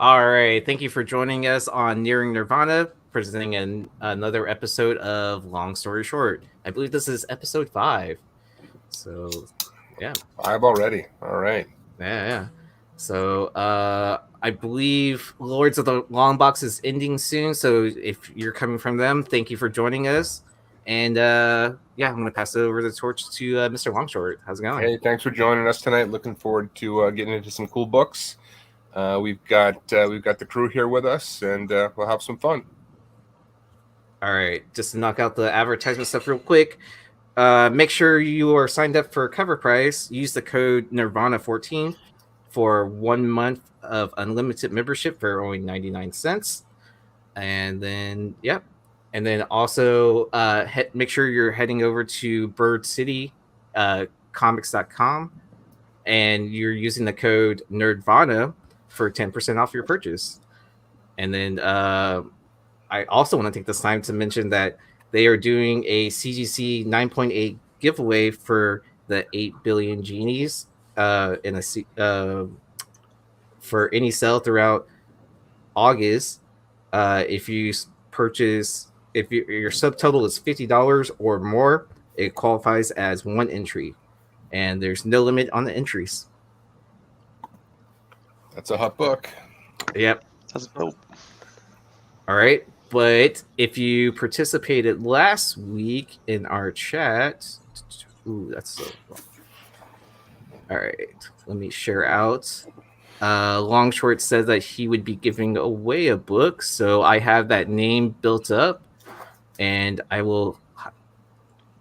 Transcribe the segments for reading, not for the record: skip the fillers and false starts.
All right, thank you for joining us on Nearing Nirvana, presenting another episode of Long Story Short. I believe this is episode 5. So, yeah. 5 already. All right. Yeah. So, I believe Lords of the Long Box is ending soon. So, if you're coming from them, thank you for joining us. And I'm going to pass over the torch to Mr. Longshort. How's it going? Hey, thanks for joining us tonight. Looking forward to getting into some cool books. We've got the crew here with us, and we'll have some fun. All right, just to knock out the advertisement stuff real quick. Make sure you are signed up for cover price. Use the code Nirvana14 for 1 month of unlimited membership for only 99 cents. And then, And then also make sure you're heading over to Bird City comics.com and you're using the code Nerdvana for 10% off your purchase. And then I also want to take this time to mention that they are doing a CGC 9.8 giveaway for the 8 billion genies for any sale throughout August. If you purchase, if your subtotal is $50 or more, it qualifies as one entry, and there's no limit on the entries. That's a hot book. Yep. That's dope. All right. But if you participated last week in our chat, ooh, that's so wrong. All right, let me share out. Longshort said that he would be giving away a book, so I have that name built up, and I will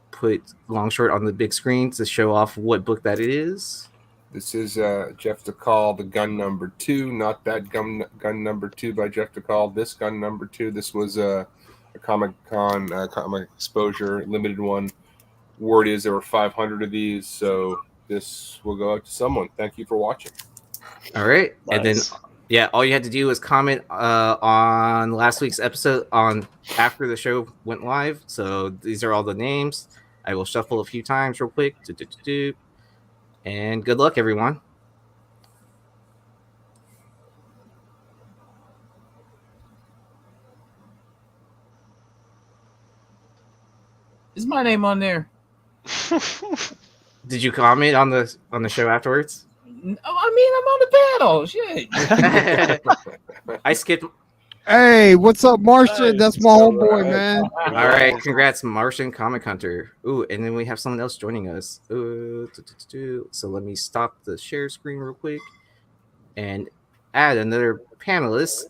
put Longshort on the big screen to show off what book that it is. This is Jeff DeCall, The Gun Number 2, not that gun Number 2 by Jeff DeCall. This Gun Number 2. This was a Comic-Con comic exposure limited one. Word is there were 500 of these, so this will go out to someone. Thank you for watching. All right, Nice. And then all you had to do was comment on last week's episode on after the show went live. So these are all the names. I will shuffle a few times real quick. And good luck, everyone. Is my name on there? Did you comment on the show afterwards? I mean, I'm on the panel. Shit. I skipped. Hey, what's up, Martian? That's my homeboy, man. All right, congrats, Martian Comic Hunter. Ooh, and then we have someone else joining us. So let me stop the share screen real quick and add another panelist.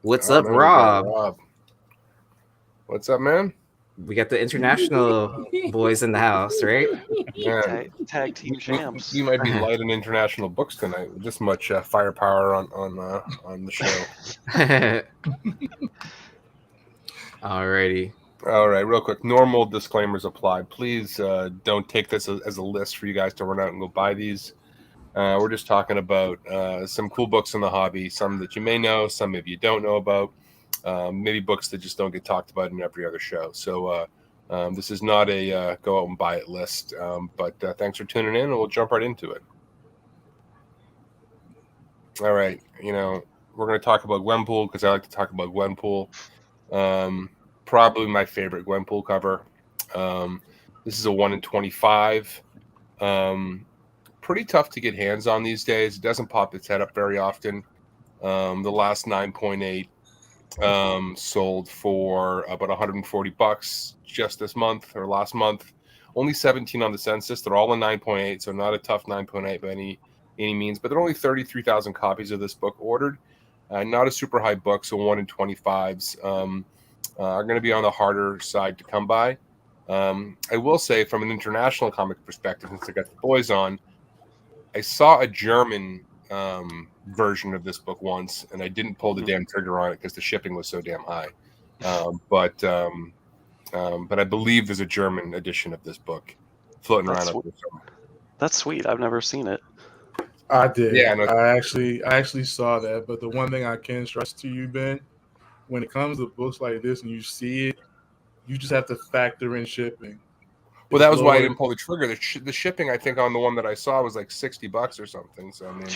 What's up, man, Rob? What's up, man? We got the international boys in the house, right? Yeah. Tag team champs. You might be light on international books tonight with this much firepower on the show. Alrighty. All right, real quick. Normal disclaimers apply. Please don't take this as a list for you guys to run out and go buy these. We're just talking about some cool books in the hobby, some that you may know, some maybe you don't know about. Maybe books that just don't get talked about in every other show. So this is not a go out and buy it list. But thanks for tuning in, and we'll jump right into it. All right. We're going to talk about Gwenpool because I like to talk about Gwenpool. Probably my favorite Gwenpool cover. This is a 1 in 25. Pretty tough to get hands on these days. It doesn't pop its head up very often. The last 9.8 sold for about $140 just this month or last month. Only 17 on the census. They're all in 9.8, so not a tough 9.8 by any means. But there are only 33,000 copies of this book ordered. Not a super high book, so 1 in 25s are going to be on the harder side to come by. I will say, from an international comic perspective, since I got the boys on, I saw a German version of this book once, and I didn't pull the damn trigger on it because the shipping was so damn high. But I believe there's a German edition of this book floating around up there somewhere. That's sweet. I've never seen it. I did. Yeah, no. I actually saw that. But the one thing I can stress to you, Ben, when it comes to books like this and you see it, you just have to factor in shipping. Well, that was why I didn't pull the trigger. The shipping, I think, on the one that I saw was like $60 or something. So I mean,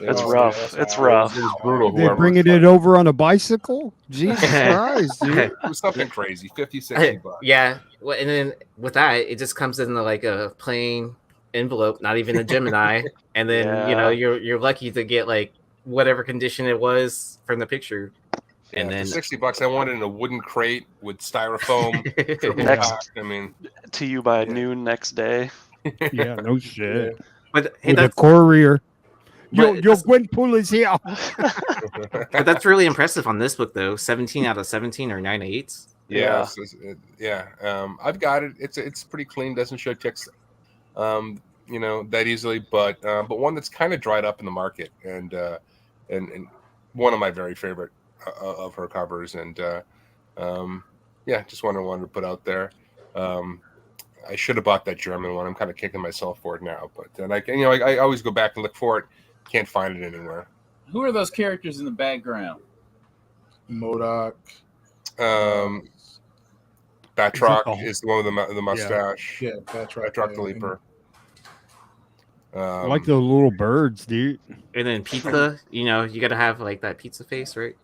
It's Oh, rough. that's It's high. rough. It was brutal. They whoever bringing was it over on a bicycle? Jesus Christ, dude. It was something crazy, 50, 60 bucks. Yeah, well, and then with that, it just comes in like a plain envelope, not even a Gemini, and then Yeah. you're lucky to get like whatever condition it was from the picture. Yeah, And then for $60, I wanted in a wooden crate with styrofoam. triple Next- packed. I mean, To you by Yeah. noon next day. Yeah, no shit. but hey, With a that's courier. Yo, But yo, that's- Gwenpool is here. but that's really impressive on this book though. 17 out of 17 or 9 8s. yeah, I've got it. It's pretty clean. Doesn't show ticks, that easily. But one that's kind of dried up in the market, and one of my very favorite of her covers. And just wanted to put out there. I should have bought that German one. I'm kind of kicking myself for it now. But then I always go back and look for it. Can't find it anywhere. Who are those characters in the background? MODOK. Batroc is the one with the mustache. Yeah, that's right. Batroc the Leaper. I like the little birds, dude. And then pizza, you got to have like that pizza face, right?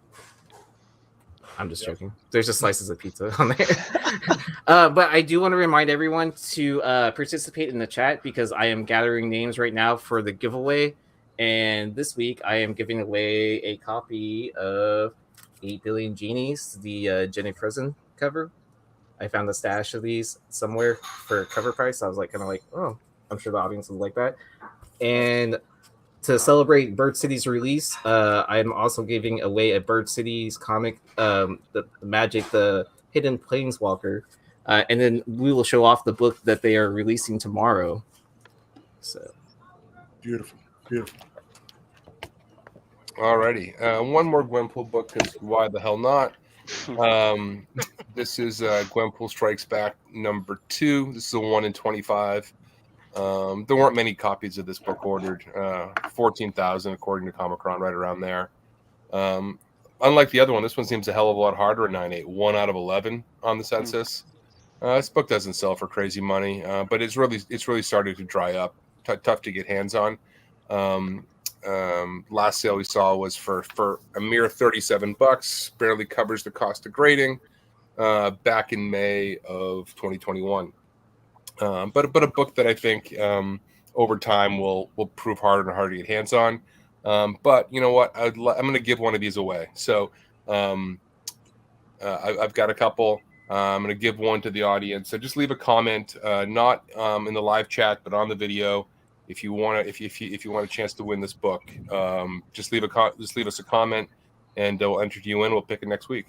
I'm just joking. There's just slices of pizza on there. But I do want to remind everyone to participate in the chat because I am gathering names right now for the giveaway. And this week I am giving away a copy of 8 Billion Genies, the Jenny Frozen cover. I found a stash of these somewhere for cover price. I was like, oh, I'm sure the audience would like that. And to celebrate Bird City's release, I'm also giving away a Bird City's comic, the Magic, the Hidden Planeswalker. And then we will show off the book that they are releasing tomorrow. So Beautiful. Beautiful. Alrighty. One more Gwenpool book, because why the hell not? This is Gwenpool Strikes Back number 2. This is a 1 in 25. There weren't many copies of this book ordered. 14,000 according to Comicron, right around there. Unlike the other one, this one seems a hell of a lot harder at 9.8. 1 out of 11 on the census. This book doesn't sell for crazy money, but it's really started to dry up. Tough to get hands on. Last sale we saw was for a mere $37. Barely covers the cost of grading. Back in May of 2021. But a book that I think over time will prove harder and harder to get hands on. But you know what? I'm going to give one of these away. So I've got a couple. I'm going to give one to the audience. So just leave a comment, not in the live chat, but on the video. If you want a chance to win this book, just leave us a comment, and we'll enter you in. We'll pick it next week.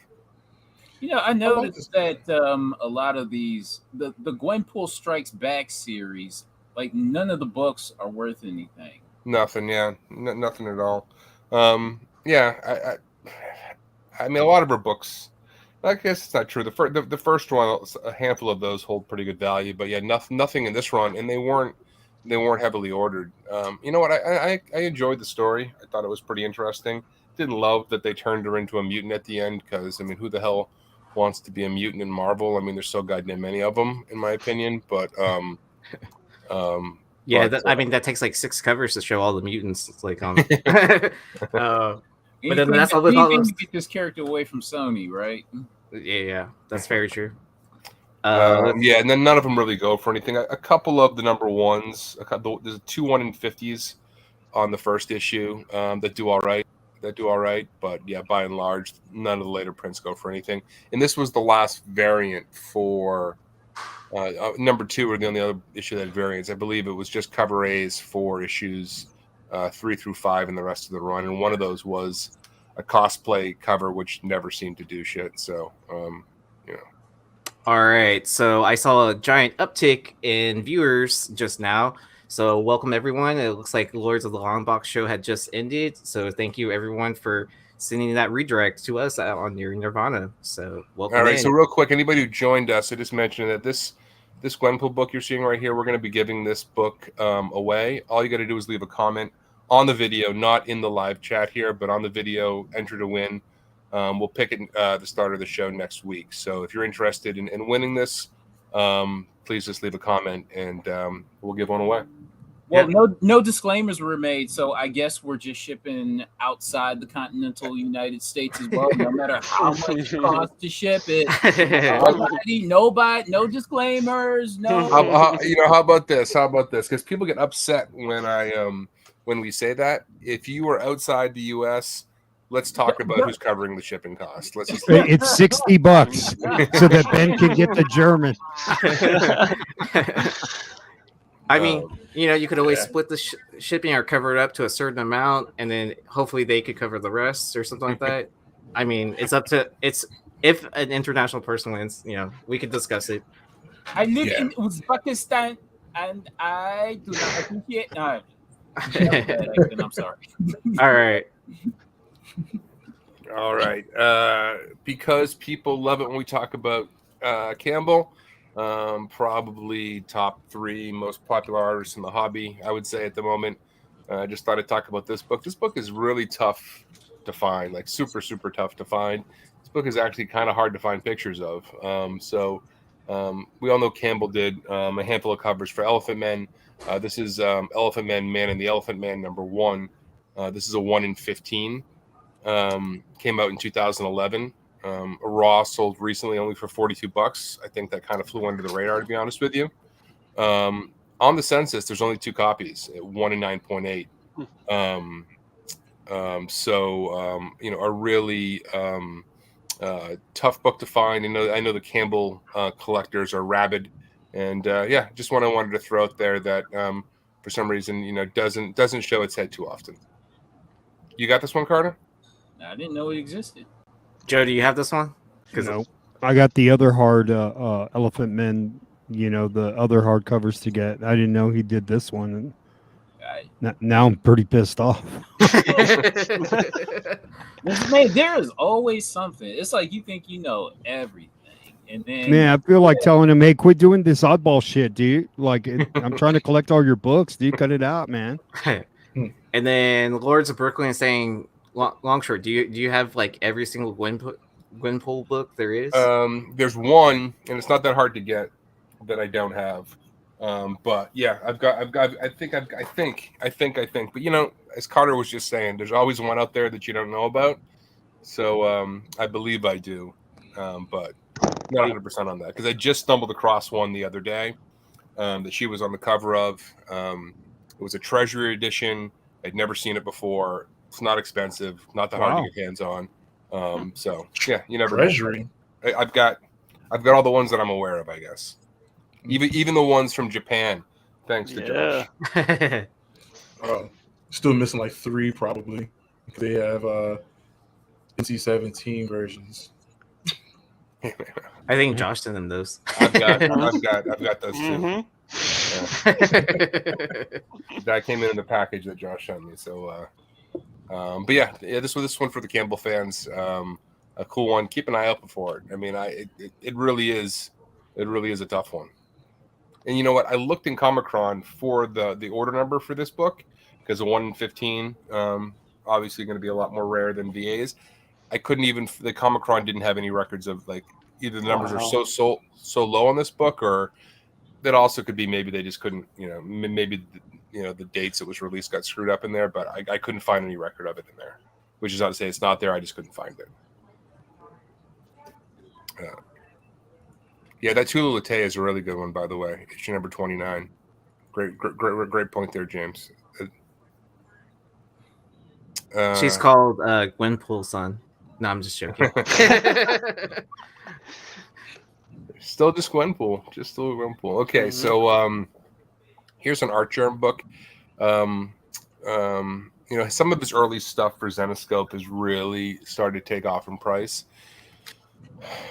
I noticed that a lot of these, the Gwenpool Strikes Back series, like none of the books are worth anything. Nothing, yeah, nothing at all. I mean, a lot of her books. I guess it's not true. The first one, a handful of those hold pretty good value, but yeah, nothing in this run, and they weren't heavily ordered. You know what? I enjoyed the story. I thought it was pretty interesting. Didn't love that they turned her into a mutant at the end, because I mean, who the hell wants to be a mutant in Marvel? I mean, there's so goddamn many of them, in my opinion. But yeah, I mean, that takes like 6 covers to show all the mutants. It's like but then that's all to get this character away from Sony, right? Yeah, that's very true. and then none of them really go for anything. A couple of the number ones, there's 2 1 in 50s on the first issue that do all right. But yeah, by and large, none of the later prints go for anything. And this was the last variant for number 2, or the only other issue that had variants. I believe it was just cover A's for issues 3 through 5 in the rest of the run, and one of those was a cosplay cover, which never seemed to do shit. So, All right, so I saw a giant uptick in viewers just now. So welcome everyone. It looks like Lords of the Long Box show had just ended. So thank you everyone for sending that redirect to us on Nearing Nerdvana. So welcome. All right, in. so real quick, anybody who joined us, I just mentioned that this Gwenpool book you're seeing right here, we're going to be giving this book away. All you got to do is leave a comment on the video, not in the live chat here, but on the video, enter to win. We'll pick it the start of the show next week. So if you're interested in winning this, please just leave a comment and we'll give one away. Well, no disclaimers were made, so I guess we're just shipping outside the continental United States as well, no matter how much it costs to ship it. Nobody, no disclaimers, no. How about this? Because people get upset when we say that. If you are outside the U.S., let's talk about who's covering the shipping cost. Let's just It's $60 so that Ben can get the German. I mean, you could always split the shipping or cover it up to a certain amount, and then hopefully they could cover the rest or something like that. I mean, it's if an international person wins, we could discuss it. I live in Uzbekistan, and I do not appreciate. I'm sorry. All right. Because people love it when we talk about Campbell. Probably top 3 most popular artists in the hobby, I would say at the moment. I just thought I'd talk about this book. This book is really tough to find, like super, super tough to find. This book is actually kind of hard to find pictures of. We all know Campbell did a handful of covers for Elephant Men. This is Elephant Man, Man and the Elephant Man #1. This is a 1 in 15. Came out in 2011. A raw sold recently only for $42. I think that kind of flew under the radar, to be honest with you. On the census, there's only 2 copies, 1 in 9.8. A really tough book to find. I know the Campbell collectors are rabid, and just one I wanted to throw out there that for some reason doesn't show its head too often. You got this one, Carter? I didn't know it existed. Joe, do you have this one? No, I got the other hard Elephant Men, the other hard covers to get. I didn't know he did this one. And now I'm pretty pissed off. Man, there is always something. It's like you think you know everything. And then Man, I feel like telling him, hey, quit doing this oddball shit, dude. Like, I'm trying to collect all your books, dude. Cut it out, man. And then Lords of Brooklyn saying, Longshore, do you have like every single Gwenpool book there is? There's one, and it's not that hard to get, that I don't have. But yeah, I've got. I think. But as Carter was just saying, there's always one out there that you don't know about. So I believe I do, but not 100% on that, because I just stumbled across one the other day that she was on the cover of. It was a Treasury edition. I'd never seen it before. It's not expensive, not that hard to get hands on. So yeah, you never know. Treasury. I've got all the ones that I'm aware of, I guess. Even the ones from Japan, thanks to Josh. Still missing like 3 probably. They have NC-17 versions. I think Josh sent them those. I've got those too. That came in the package that Josh sent me. So, but yeah, this one for the Campbell fans. A cool one. Keep an eye out for it. I mean, it really is a tough one. And you know what? I looked in Comicron for the order number for this book, because a 1 in 15, obviously going to be a lot more rare than VAs. I couldn't even, the Comicron didn't have any records of, like, either the numbers are so low on this book, or that also could be maybe they just couldn't, maybe the dates it was released got screwed up in there, but I couldn't find any record of it in there, which is not to say it's not there. I just couldn't find it. Yeah, that Tula Latte is a really good one, by the way. Issue number 29. Great point there, James. She's called Gwenpool Son. No, I'm just joking. Still just Gwenpool. Okay, so here's an Artgerm book. Some of his early stuff for Xenoscope has really started to take off in price.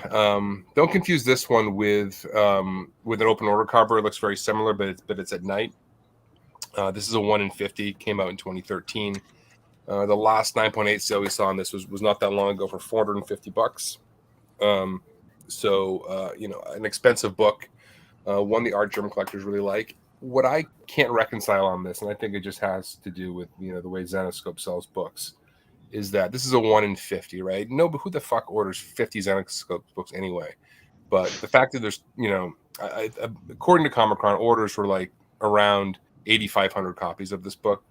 Don't confuse this one with an open order cover. It looks very similar, but it's at night. This is a 1 in 50. Came out in 2013. The last 9.8 sale we saw on this was not that long ago for $450. An expensive book. One the Artgerm collectors really like. What I can't reconcile on this, and I think it just has to do with the way Xenoscope sells books, is that this is a 1 in 50, right? No, but who the fuck orders 50 Xenoscope books anyway? But the fact that there's according to Comic-Con, orders were like around 8,500 copies of this book,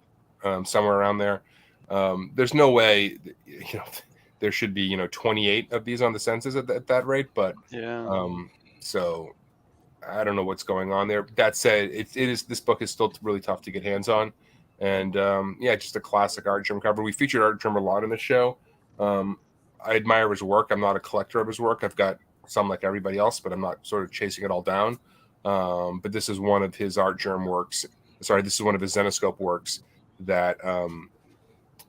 somewhere around there. There's no way, there should be 28 of these on the census at that rate, but Yeah. so I don't know what's going on there. That said, this book is still really tough to get hands on, and just a classic Artgerm cover. We featured Artgerm a lot in the show. I admire his work. I'm not a collector of his work. I've got some like everybody else, but I'm not sort of chasing it all down. But this is one of his Artgerm works. Sorry, this is one of his Xenoscope works that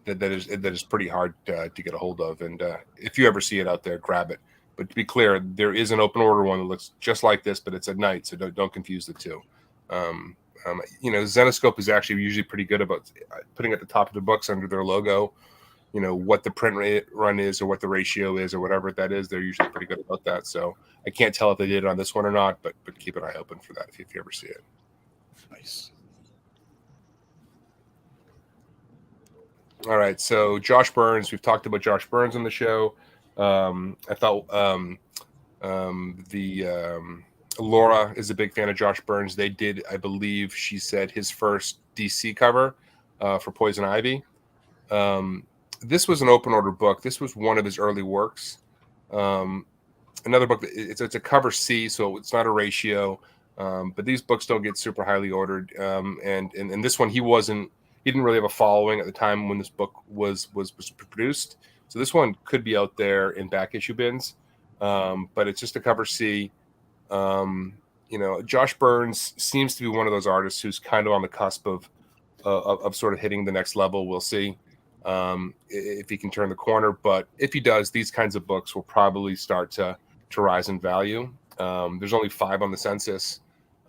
is pretty hard to get a hold of. And if you ever see it out there, grab it. But to be clear, there is an open order one that looks just like this, but it's at night, so don't confuse the two. Xenoscope is actually usually pretty good about putting at the top of the books under their logo, what the print run is or what the ratio is or whatever that is. They're usually pretty good about that. So I can't tell if they did it on this one or not, but keep an eye open for that if you ever see it. Nice. All right, so Josh Burns. We've talked about Josh Burns on the show. I thought Laura is a big fan of Josh Burns. They did, I believe, she said his first DC cover for Poison Ivy. This was an open order book. This was one of his early works. Another book, it's a cover C, so it's not a ratio. But these books don't get super highly ordered. And this one, he didn't really have a following at the time when this book was produced. So this one could be out there in back issue bins. But it's just a cover C. Josh Burns seems to be one of those artists who's kind of on the cusp of sort of hitting the next level. We'll see if he can turn the corner. But if he does, these kinds of books will probably start to rise in value. There's only 5 on the census,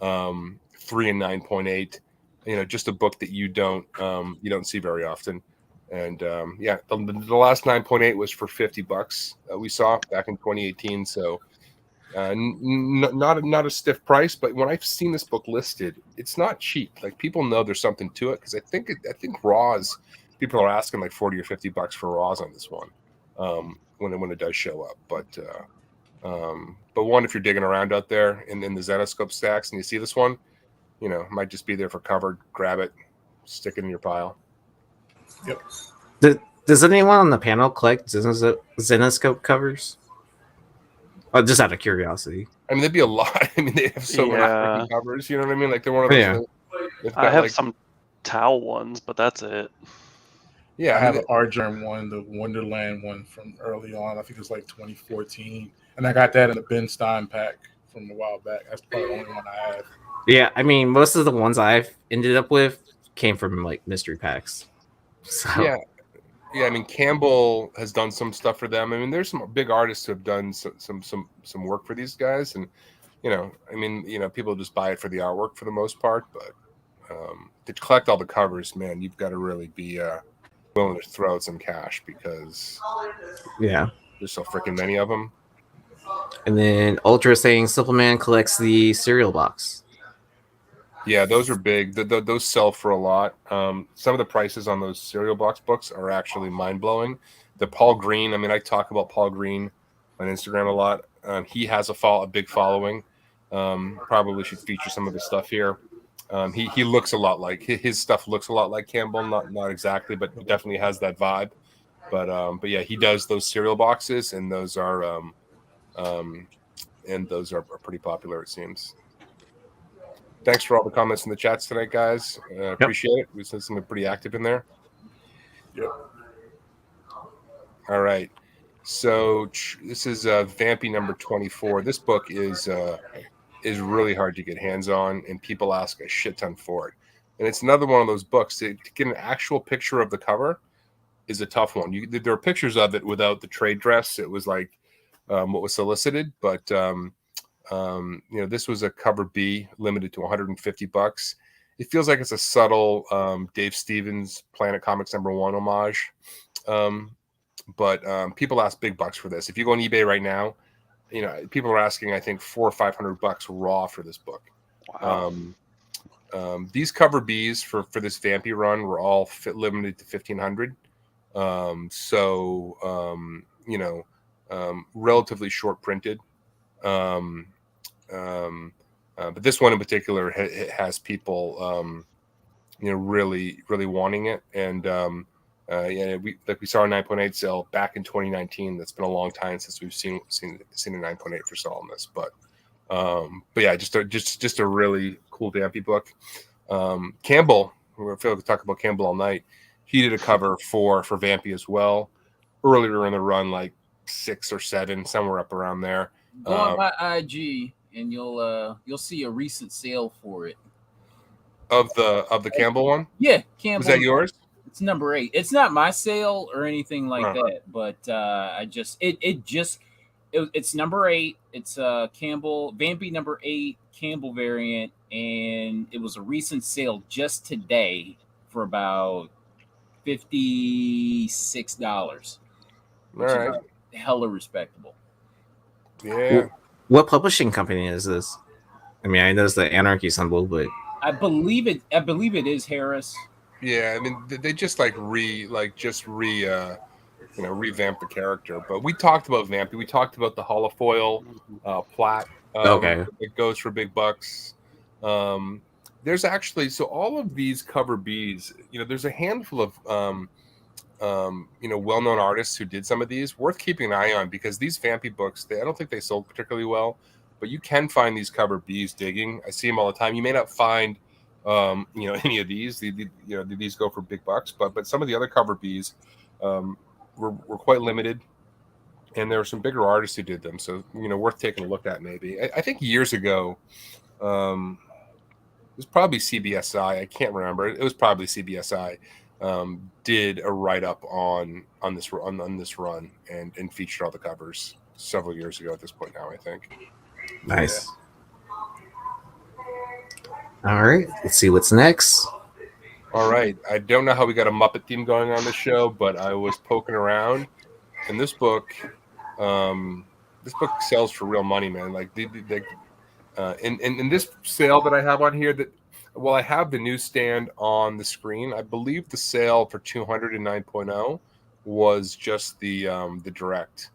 3 and 9.8. Just a book that you don't see very often. And the last 9.8 was for $50. We saw back in 2018. So not a stiff price, but when I've seen this book listed, it's not cheap. Like, people know there's something to it, because I think Raws, people are asking like $40 or $50 for Raws on this one when it does show up. But one, if you're digging around out there in the Xenoscope stacks and you see this one, it might just be there for cover. Grab it, stick it in your pile. Yep. Does anyone on the panel collect Xenoscope covers? Oh, just out of curiosity. I mean, there'd be a lot. I mean, they have so many freaking covers. You know what I mean? Like, they're one of those. Yeah. I have some Tau ones, but that's it. Yeah, I have an Artgerm one, the Wonderland one from early on. I think it was like 2014, and I got that in the Ben Stein pack from a while back. That's probably the only one I have. Yeah, I mean, most of the ones I've ended up with came from like mystery packs. So yeah. I mean, Campbell has done some stuff for them. I mean, there's some big artists who have done some work for these guys, and people just buy it for the artwork for the most part. But to collect all the covers, man, you've got to really be willing to throw out some cash, because there's so freaking many of them. And then Ultra saying Suppleman collects the cereal box. Yeah, those are big. Those sell for a lot. Some of the prices on those cereal box books are actually mind-blowing. The Paul Green, I mean, I talk about Paul Green on Instagram a lot. He has a big following. Probably should feature some of the stuff here. He looks a lot like, his stuff looks a lot like Campbell, not exactly, but definitely has that vibe. But yeah, he does those cereal boxes, and those are pretty popular, it seems. Thanks for all the comments in the chats tonight, guys. Appreciate it. We said something pretty active in there. Yep. All right. So this is Vampy number 24. This book is really hard to get hands on, and people ask a shit ton for it. And it's another one of those books to get an actual picture of the cover is a tough one. There are pictures of it without the trade dress. It was like what was solicited, but this was a cover B, limited to $150. It feels like it's a subtle Dave Stevens Planet Comics #1 homage. But people ask big bucks for this. If you go on eBay right now, people are asking, I think, $400 or $500 raw for this book. Wow. These cover Bs for this Vampy run were all limited to 1,500. Relatively short printed. But this one in particular it has people, really wanting it, and we saw a 9.8 sale back in 2019. That's been a long time since we've seen a 9.8 for sale on this, but yeah, just a really cool Vampy book. Campbell, I feel like we talk about Campbell all night. He did a cover for Vampy as well earlier in the run, like 6 or 7, somewhere up around there. Go on my IG and you'll see a recent sale for it. Of the Campbell one? Yeah, Campbell. Was that yours? It's number 8. It's not my sale or anything like that, but it's number 8. It's Campbell Vampy number 8 Campbell variant, and it was a recent sale just today for about $56. All right, hella respectable. Yeah. What publishing company is this? I mean, I know it's the Anarchy symbol, but I believe it is Harris. Yeah, I mean they just revamped the character. But we talked about Vampy. We talked about the holofoil plat. Okay. It goes for big bucks. There's actually all of these cover Bs. There's a handful of well-known artists who did some of these. Worth keeping an eye on, because these Vampy books, I don't think they sold particularly well, but you can find these cover Bs digging. I see them all the time. You may not find any of these. These go for big bucks, but some of the other cover Bs were quite limited, and there were some bigger artists who did them. So worth taking a look at maybe. I think years ago, it was probably CBSI. I can't remember. It was probably CBSI. Did a write-up on this run and featured all the covers several years ago at this point now, I think. Nice. All right, let's see what's next. All right, I don't know how we got a Muppet theme going on this show, but I was poking around, and this book sells for real money, man. Like in this sale that I have on here, I have the newsstand on the screen. I believe the sale for 209.0 was just the direct.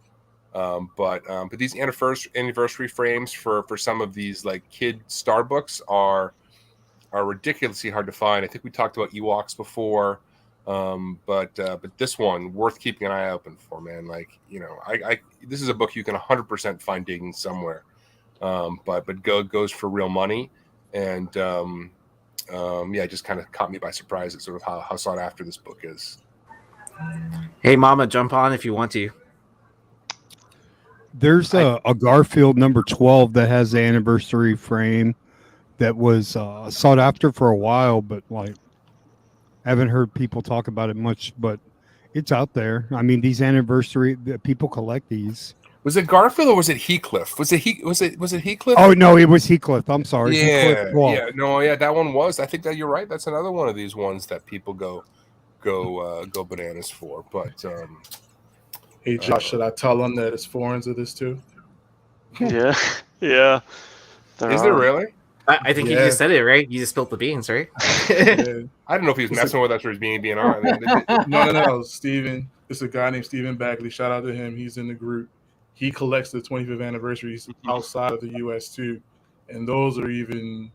But these anniversary frames for some of these like kid star books are ridiculously hard to find. I think we talked about Ewoks before, but this one worth keeping an eye open for, man. Like this is a book you can 100% find digging somewhere, but goes for real money, and it just kind of caught me by surprise at sort of how sought after this book is. Hey, Mama, jump on if you want to. There's a Garfield number 12 that has the anniversary frame that was sought after for a while, but I haven't heard people talk about it much, but it's out there. I mean, these people collect these. Was it Garfield or was it Heathcliff? Was it Heathcliff? Oh no, it was Heathcliff. I'm sorry. Yeah, Heathcliff that one was. I think that you're right. That's another one of these ones that people go bananas for. But hey, Josh, should I tell them that it's foreigns of this too? Yeah. Is there really? I think you just said it, right? You just spilled the beans, right? Yeah. I don't know if he was messing with us or he's being on. No. Steven. It's a guy named Stephen Bagley. Shout out to him. He's in the group. He collects the 25th anniversaries outside of the U.S. too, and those are even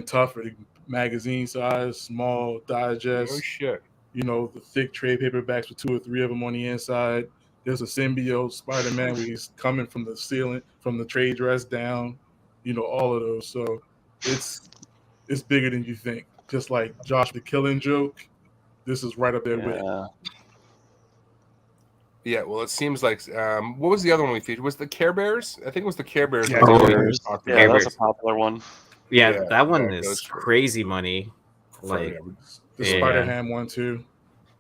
tougher. Magazine size, small digest. Oh shit! The thick trade paperbacks with 2 or 3 of them on the inside. There's a symbiote Spider-Man where he's coming from the ceiling, from the trade dress down. All of those. So it's bigger than you think. Just like Josh the Killing Joke, this is right up there with it. Yeah, well, it seems like what was the other one we featured? Was the Care Bears? I think it was the Care Bears. Yeah, that's a popular one. Yeah, that one is crazy money. The Spider-Ham one too.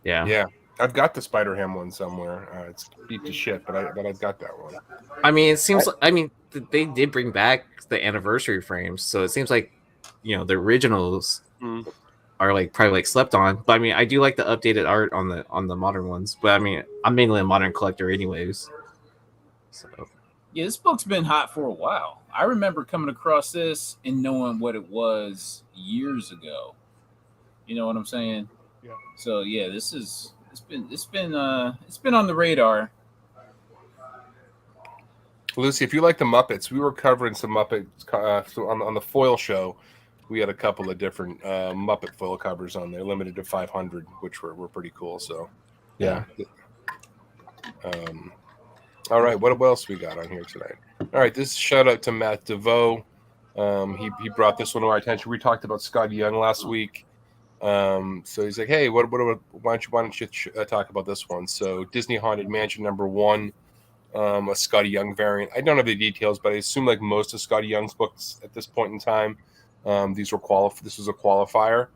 Yeah. I've got the Spider-Ham one somewhere. It's beat to shit, but I've got that one. I mean, it seems they did bring back the anniversary frames, so it seems like the originals are probably slept on. But I mean, I do like the updated art on the modern ones. But I mean, I'm mainly a modern collector, anyways. So yeah, this book's been hot for a while. I remember coming across this and knowing what it was years ago. You know what I'm saying? Yeah. So yeah, it's been on the radar. Lucy, if you like the Muppets, we were covering some Muppets so on the foil show. We had a couple of different Muppet foil covers on there, limited to 500, which were pretty cool. So, yeah. All right, what else we got on here tonight? All right, this shout out to Matt DeVoe. He brought this one to our attention. We talked about Scotty Young last week. So he's like, hey, why don't you talk about this one? So Disney Haunted Mansion #1. A Scotty Young variant. I don't have the details, but I assume like most of Scotty Young's books at this point in time, this was a qualifier,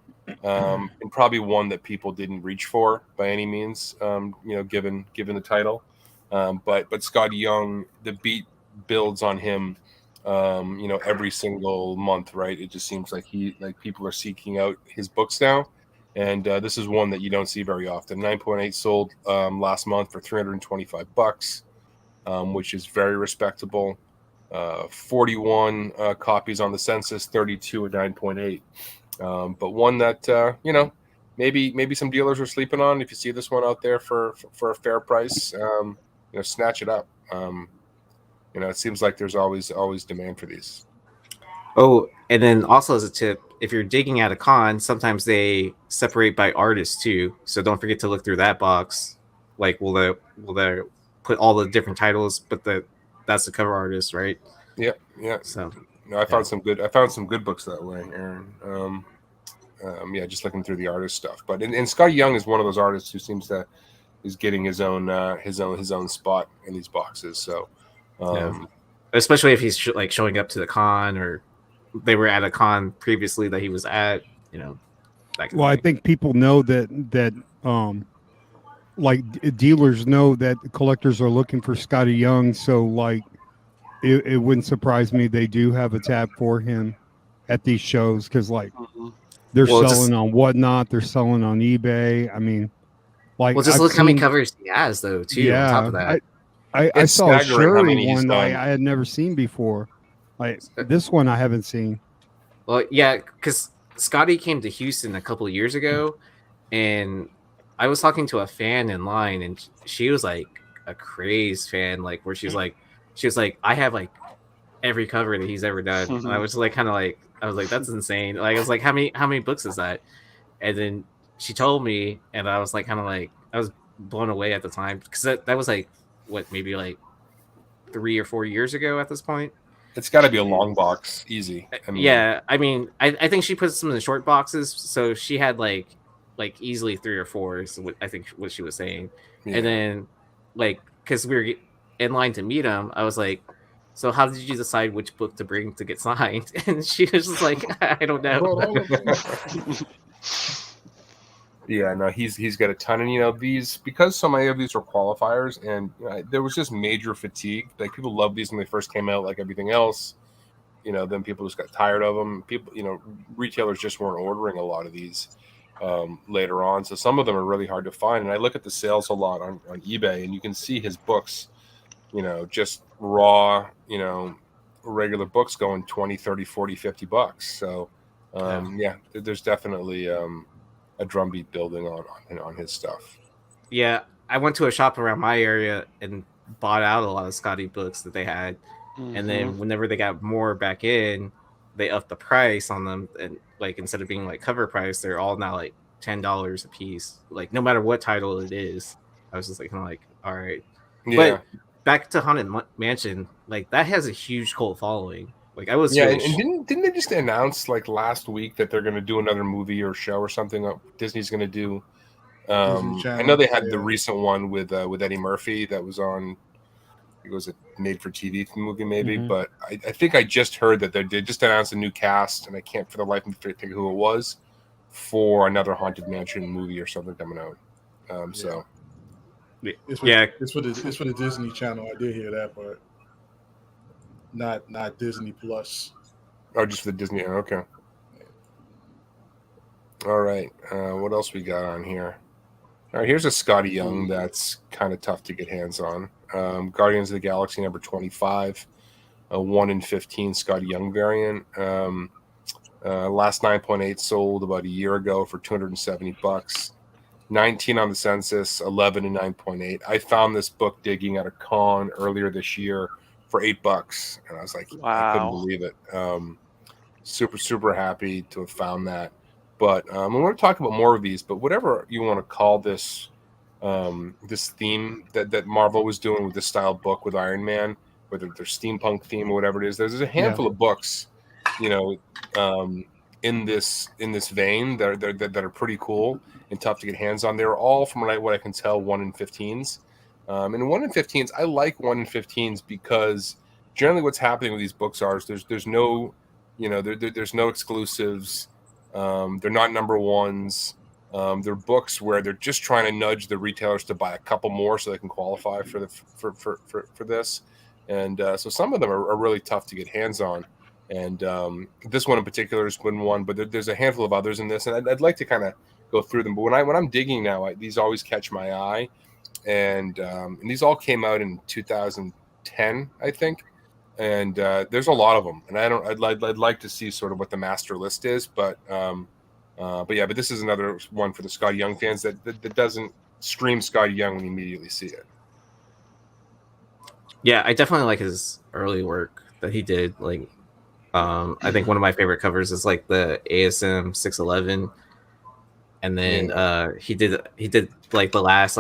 and probably one that people didn't reach for by any means. Given the title, but Scotty Young, the beat builds on him. Every single month, right? It just seems like people are seeking out his books now, and this is one that you don't see very often. 9.8 sold last month for $325. Which is very respectable. 41 copies on the census, 32 at 9.8. But one that maybe some dealers are sleeping on. If you see this one out there for a fair price, snatch it up. It seems like there's always demand for these. Oh, and then also as a tip, if you're digging at a con, sometimes they separate by artist too. So don't forget to look through that box. Like, will they put all the different titles, but that's the cover artist, right? Yeah. So I found some good books that way, Aaron. Just looking through the artist stuff. But and Scotty Young is one of those artists who seems to is getting his own spot in these boxes. So, especially if he's showing up to the con, or they were at a con previously that he was at, I think people know that dealers know that collectors are looking for Scotty Young, so it wouldn't surprise me they do have a tab for him at these shows, because they're selling on Whatnot, they're selling on eBay. I mean, just look how many covers he has though too. Yeah, on top of that, I saw a Shuri one I had never seen before. This one I haven't seen. Well, yeah, because Scotty came to Houston a couple of years ago, and I was talking to a fan in line, and she was like a crazed fan, where she was like, I have every cover that he's ever done. And I was that's insane. I was like, how many books is that? And then she told me, and I was I was blown away at the time, because that was maybe 3 or 4 years ago at this point. It's got to be a long box, easy. I think she put some in the short boxes, so she had easily 3 or 4 is I think what she was saying. And then because we were in line to meet him, I was like, so how did you decide which book to bring to get signed? And she was just like, I don't know. Yeah, no, he's got a ton, and these, because so many of these were qualifiers, and there was just major fatigue. People loved these when they first came out, like everything else. Then people just got tired of them. People, retailers just weren't ordering a lot of these later on. So some of them are really hard to find. And I look at the sales a lot on eBay, and you can see his books, just raw, regular books going 20, 30, 40, $50. So there's definitely a drumbeat building on his stuff. Yeah, I went to a shop around my area and bought out a lot of Scotty books that they had. And then whenever they got more back in, they upped the price on them, and instead of being cover price, they're all now $10 a piece, no matter what title it is. I was just all right. Yeah. But back to Haunted Mansion, that has a huge cult following. I was and didn't they just announce last week that they're going to do another movie or show or something? Disney's going to do. I know they had the recent one with Eddie Murphy that was on. It was a made-for-TV movie, maybe, but I think I just heard that they just announced a new cast, and I can't for the life of me think who it was, for another Haunted Mansion movie or something coming out. So, it's for the Disney Channel. I did hear that part. Not Disney Plus. Oh, just for the Disney. Okay. All right. What else we got on here? All right. Here's a Scotty Young that's kind of tough to get hands on. Guardians of the Galaxy #25, a 1 in 15 Scotty Young variant. Last 9.8 sold about a year ago for $270. 19 on the census, 11 and 9.8. I found this book digging at a con earlier this year for $8, and I was like, I couldn't believe it. Super happy to have found that. But we want to talk about more of these. But whatever you want to call this, this theme that Marvel was doing with this style book with Iron Man, whether their steampunk theme or whatever it is, there's a handful of books, in this vein that are pretty cool and tough to get hands on. They're all, from what I can tell, 1 in 15s. And 1 in 15s, I like 1 in 15s because generally what's happening with these books are there's no, there's no exclusives. They're not number ones. They're books where they're just trying to nudge the retailers to buy a couple more so they can qualify for this. And so some of them are really tough to get hands on. And this one in particular has been one, but there's a handful of others in this, and I'd like to kind of go through them. But when I'm digging now, these always catch my eye, and these all came out in 2010, I think. And there's a lot of them, and I'd like to see sort of what the master list is, but this is another one for the Scotty Young fans that doesn't scream Scotty Young when you immediately see it. Yeah, I definitely like his early work that he did. Like, I think one of my favorite covers is like the ASM 611, and then he did like the last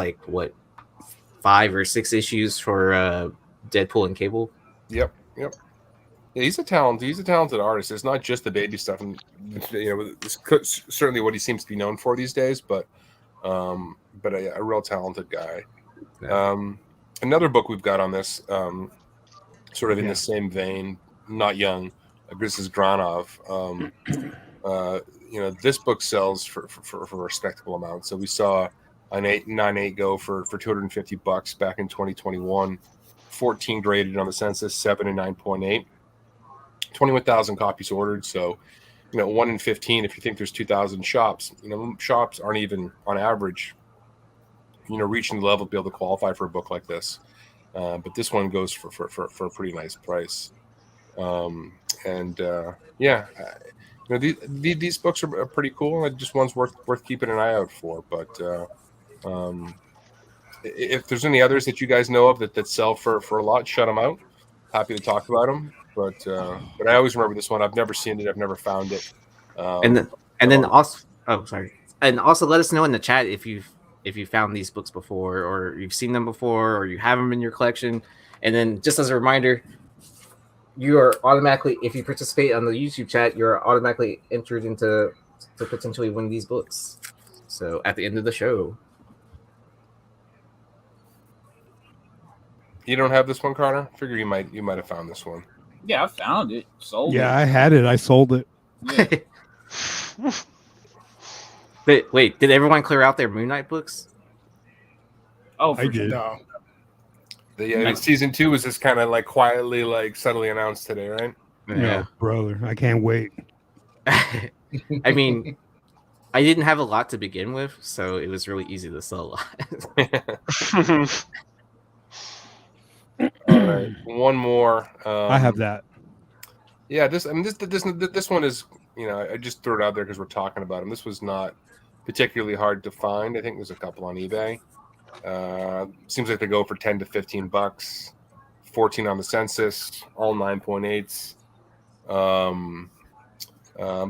5 or 6 issues for Deadpool and Cable. Yep. Yeah, he's a talented artist. It's not just the baby stuff, and it's certainly what he seems to be known for these days. But a real talented guy. Yeah. Another book we've got on this, sort of in the same vein, not young. This is Granov. This book sells for a respectable amount. So we saw an 9.8 go for $250 back in 2021. 14 graded on the census, 7 and 9.8. 21,000 copies ordered. So, 1 in 15. If you think there's 2,000 shops, shops aren't even on average, reaching the level to be able to qualify for a book like this. But this one goes for a pretty nice price. These books are pretty cool, and just one's worth keeping an eye out for. But if there's any others that you guys know of that sell for a lot, shut them out. Happy to talk about them. But I always remember this one. I've never seen it. I've never found it. And also let us know in the chat if you found these books before, or you've seen them before, or you have them in your collection. And then just as a reminder, you are automatically, if you participate on the YouTube chat, you're automatically entered to potentially win these books. So at the end of the show. You don't have this one, Carter? I figure you might have found this one. Yeah, I found it. Sold it. Yeah, I had it. I sold it. Yeah. Wait, did everyone clear out their Moon Knight books? Oh, I did. No. Season 2 was just kind of quietly, subtly announced today, right? Yeah. No, brother, I can't wait. I mean, I didn't have a lot to begin with, so it was really easy to sell a lot. All right, one more. I have that. Yeah, this one is, I just threw it out there because we're talking about him. This was not particularly hard to find. I think there's a couple on eBay. Seems like they go for $10 to $15, 14 on the census, all 9.8s.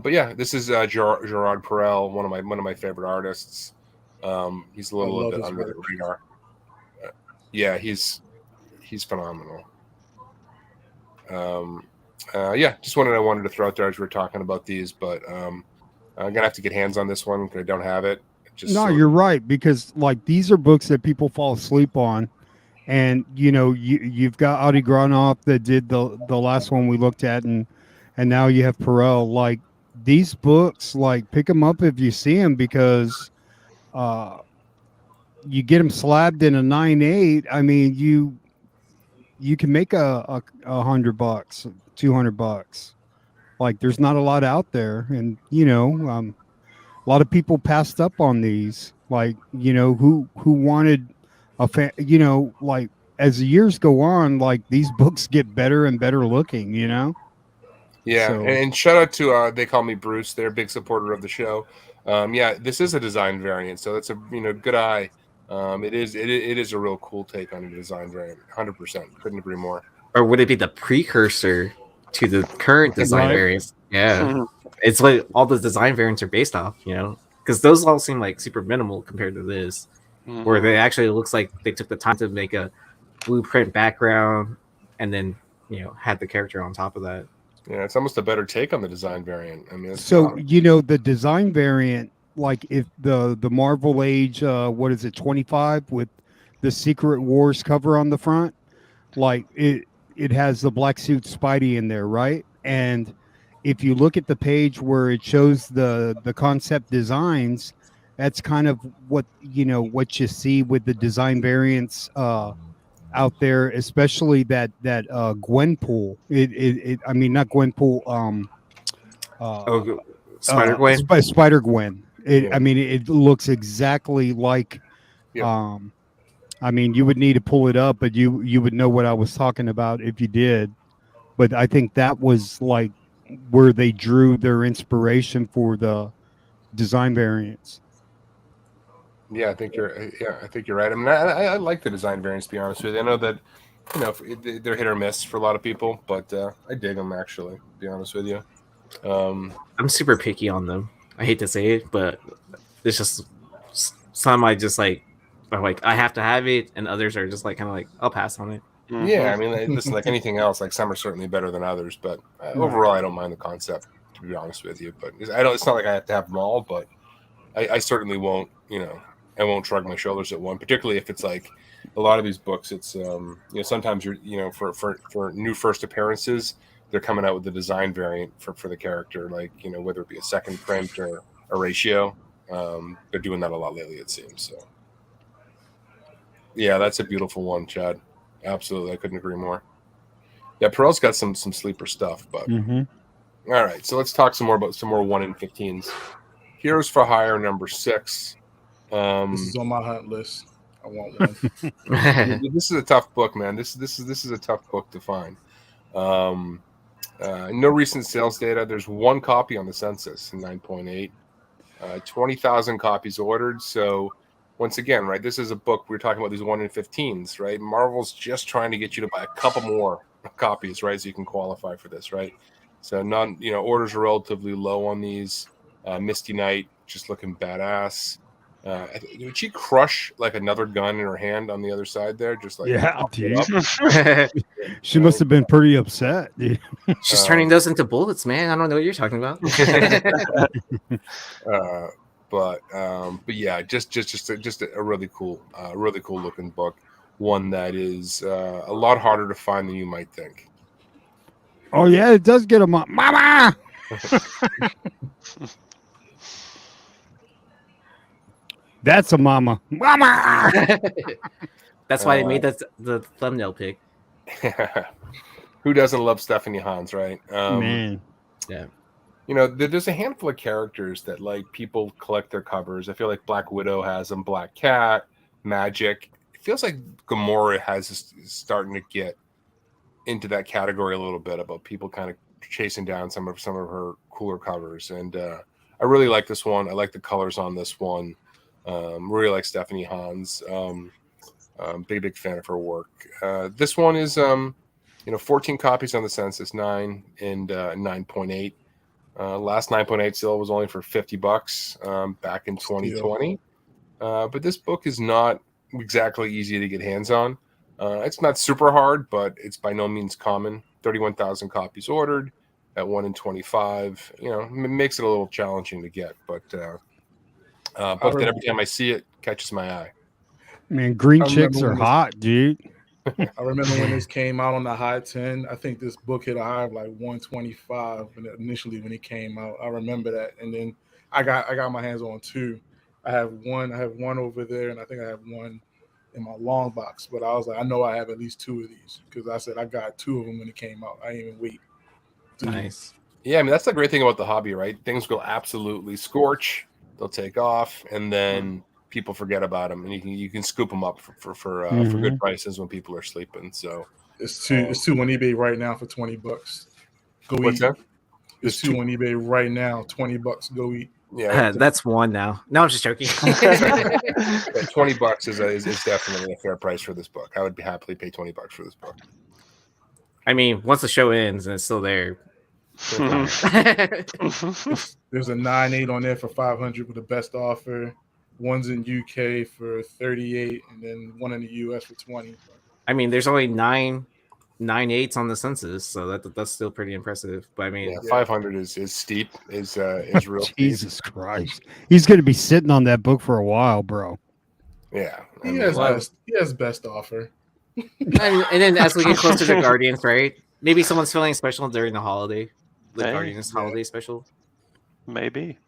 But yeah, this is Gerard Perel, one of my favorite artists. He's a little bit under the radar. Yeah, he's phenomenal. Just I wanted to throw out there as we were talking about these, but I'm gonna have to get hands on this one because I don't have it. You're right, because these are books that people fall asleep on, and you've got Adi Granoff that did the last one we looked at, and now you have Perel. These books, pick them up if you see them, because you get them slabbed in a 9.8. I mean, you can make $100, $200. There's not a lot out there, and a lot of people passed up on these, who wanted a fan, as the years go on, these books get better and better looking, Yeah. So. And shout out to, They Call Me Bruce. They're a big supporter of the show. This is a design variant, so that's a, good eye. It is a real cool take on a design variant. 100%. Couldn't agree more. or would it be the precursor to the current design Right. variants? Yeah, it's what all the design variants are based off. Because those all seem like super minimal compared to this, where they actually looks like they took the time to make a blueprint background and then had the character on top of that. Yeah, it's almost a better take on the design variant. I mean, it's So the design variant, like if the Marvel Age, what is it, 25 with the Secret Wars cover on the front, like it has the black suit Spidey in there, right? And if you look at the page where it shows the concept designs, that's kind of what what you see with the design variants out there, especially that Gwenpool. I mean, not Gwenpool. Spider Gwen. Spider Gwen. Yeah. I mean, it looks exactly like. Yeah. I mean, you would need to pull it up, but you would know what I was talking about if you did. But I think that was like where they drew their inspiration for the design variants. Yeah, I think you're right. I mean, I like the design variants, to be honest with you. I know that they're hit or miss for a lot of people, but I dig them, actually, to be honest with you. I'm super picky on them. I hate to say it, but it's just some I just like are like I have to have it, and others are just like kind of like I'll pass on it. Yeah, I mean, listen, like anything else, like some are certainly better than others, but overall, I don't mind the concept, to be honest with you. But it's not like I have to have them all, but I certainly won't, I won't shrug my shoulders at one, particularly if it's like a lot of these books. It's sometimes you're for new first appearances, they're coming out with the design variant for the character, like whether it be a second print or a ratio. They're doing that a lot lately, it seems. So yeah, that's a beautiful one, Chad. Absolutely, I couldn't agree more. Yeah, Perel's got some sleeper stuff, but all right. So let's talk some more about some more 1 in 15s. Heroes for Hire number 6. This is on my hunt list. I want one. This is a tough book, man. This is a tough book to find. No recent sales data. There's one copy on the census in 9.8. 20,000 copies ordered. So once again, right, this is a book we're talking about, these 1 in 15s, right? Marvel's just trying to get you to buy a couple more copies, right, so you can qualify for this, right? So orders are relatively low on these. Misty Knight just looking badass. Did she crush like another gun in her hand on the other side there? Just like She must have been pretty upset. Dude. She's turning those into bullets, man. I don't know what you're talking about. But yeah, just a really cool looking book. One that is a lot harder to find than you might think. Oh yeah, it does get them up, Mama. That's a mama. That's why they made that the thumbnail pic. Who doesn't love Stephanie Hans, right? Man. Yeah. There's a handful of characters that like people collect their covers. I feel like Black Widow has them, Black Cat, Magic. It feels like Gamora is starting to get into that category a little bit about people kind of chasing down some of her cooler covers. And I really like this one. I like the colors on this one. Really like Stephanie Hans. Big fan of her work. This one is 14 copies on the census, 9 and 9.8. Last 9.8 sale was only for $50 back in 2020. But this book is not exactly easy to get hands on. It's not super hard, but it's by no means common. 31,000 copies ordered at 1 in 25. It makes it a little challenging to get, but book that every time I see it catches my eye. Man, green chicks are hot, dude. I remember when this came out on the high 10. I think this book hit a high of like 125 initially when it came out. I remember that, and then I got my hands on 2. I have one over there, and I think I have one in my long box. But I was like, I know I have at least 2 of these because I said I got 2 of them when it came out. I didn't even wait. Nice. Yeah, I mean that's the great thing about the hobby, right? Things will absolutely scorch. They'll take off, and then people forget about them, and you can scoop them up for good prices when people are sleeping. So it's 2 on eBay right now for $20. Go what's eat. that? It's 2 on eBay right now, $20. Go eat. Yeah, that's one now. No, I'm just joking. $20 is definitely a fair price for this book. I would happily pay $20 for this book. I mean, once the show ends and it's still there. There's a 9.8 on there for 500 with the best offer. One's in UK for 38, and then one in the US for 20. I mean, there's only 9.8s on the census, so that's still pretty impressive. But I mean, Yeah, 500 is steep, is real steep. Jesus Christ. He's going to be sitting on that book for a while, bro. Yeah. I He mean, has best offer. and then as we get closer to Guardians, right? Maybe someone's feeling special during the holiday, the Hey, Guardians holiday special. Maybe.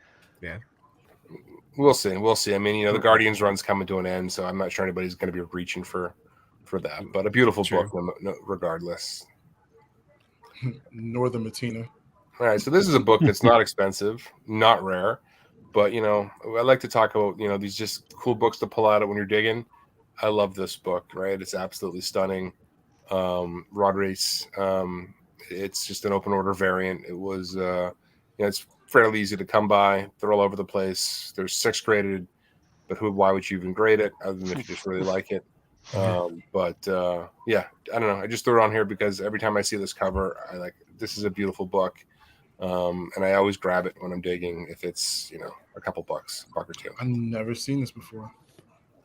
we'll see. We'll see. I mean, the Guardians run's coming to an end, so I'm not sure anybody's going to be reaching for that. But a beautiful book, regardless. Northern Matina. All right, so this is a book that's not expensive, not rare, but I like to talk about these just cool books to pull out when you're digging. I love this book, right? It's absolutely stunning. Rod Race. It's just an open order variant. It was it's fairly easy to come by. They're all over the place. There's 6 graded, but why would you even grade it other than if you just really like it? I don't know. I just threw it on here because every time I see this cover, this is a beautiful book. And I always grab it when I'm digging if it's, a couple bucks, $1 or $2. I've never seen this before.